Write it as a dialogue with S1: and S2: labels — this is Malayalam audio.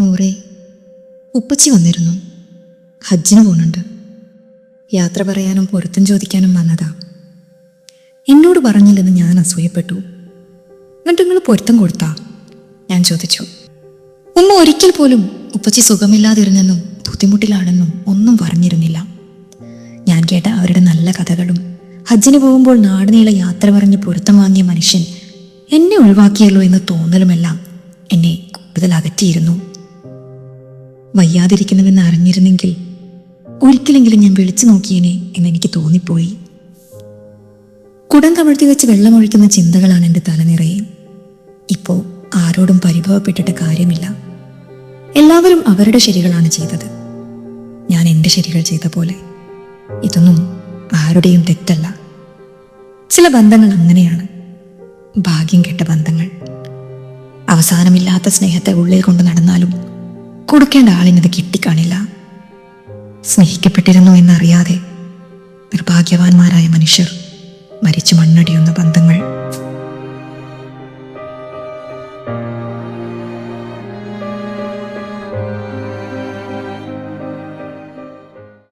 S1: നൂറേ, ഉപ്പച്ചി വന്നിരുന്നു. ഹജ്ജിന് പോകുന്നുണ്ട്. യാത്ര പറയാനും പൊരുത്തം ചോദിക്കാനും വന്നതാ. എന്നോട് പറഞ്ഞില്ലെന്ന് ഞാൻ അസൂയപ്പെട്ടു. എന്നിട്ട് നിങ്ങൾ പൊരുത്തം കൊടുത്താ? ഞാൻ ചോദിച്ചു. ഉമ്മ ഒരിക്കൽ പോലും ഉപ്പച്ചി സുഖമില്ലാതിരുന്നെന്നും ബുദ്ധിമുട്ടിലാണെന്നും ഒന്നും പറഞ്ഞിരുന്നില്ല. ഞാൻ കേട്ട അവരുടെ നല്ല കഥകളും ഹജ്ജിന് പോകുമ്പോൾ നാടുനീളെ യാത്ര പറഞ്ഞ് പൊരുത്തം വാങ്ങിയ മനുഷ്യൻ എന്നെ ഒഴിവാക്കിയല്ലോ എന്ന് തോന്നലുമെല്ലാം എന്നെ കൂടുതൽ അകറ്റിയിരുന്നു. വയ്യാതിരിക്കുന്നുവെന്ന് അറിഞ്ഞിരുന്നെങ്കിൽ ഒരിക്കലെങ്കിലും ഞാൻ വിളിച്ചു നോക്കിയേനെ എന്നെനിക്ക് തോന്നിപ്പോയി. കുടം കമഴ്ത്തി വെച്ച് വെള്ളമൊഴിക്കുന്ന ചിന്തകളാണ് എൻ്റെ തലനിറയെ. ഇപ്പോൾ ആരോടും പരിഭവപ്പെട്ടിട്ട് കാര്യമില്ല. എല്ലാവരും അവരുടെ ശരികളാണ് ചെയ്തത്. ഞാൻ എൻ്റെ ശരികൾ ചെയ്ത പോലെ. ഇതൊന്നും ആരുടെയും തെറ്റല്ല. ചില ബന്ധങ്ങൾ അങ്ങനെയാണ്, ഭാഗ്യം കെട്ട ബന്ധങ്ങൾ. അവസാനമില്ലാത്ത സ്നേഹത്തെ ഉള്ളിൽ കൊണ്ട് നടന്നാലും കൊടുക്കേണ്ട ആളിനത് കിട്ടിക്കാണില്ല. സ്നേഹിക്കപ്പെട്ടിരുന്നു എന്നറിയാതെ നിർഭാഗ്യവാന്മാരായ മനുഷ്യർ മരിച്ചു മണ്ണടിയുന്ന ബന്ധങ്ങൾ.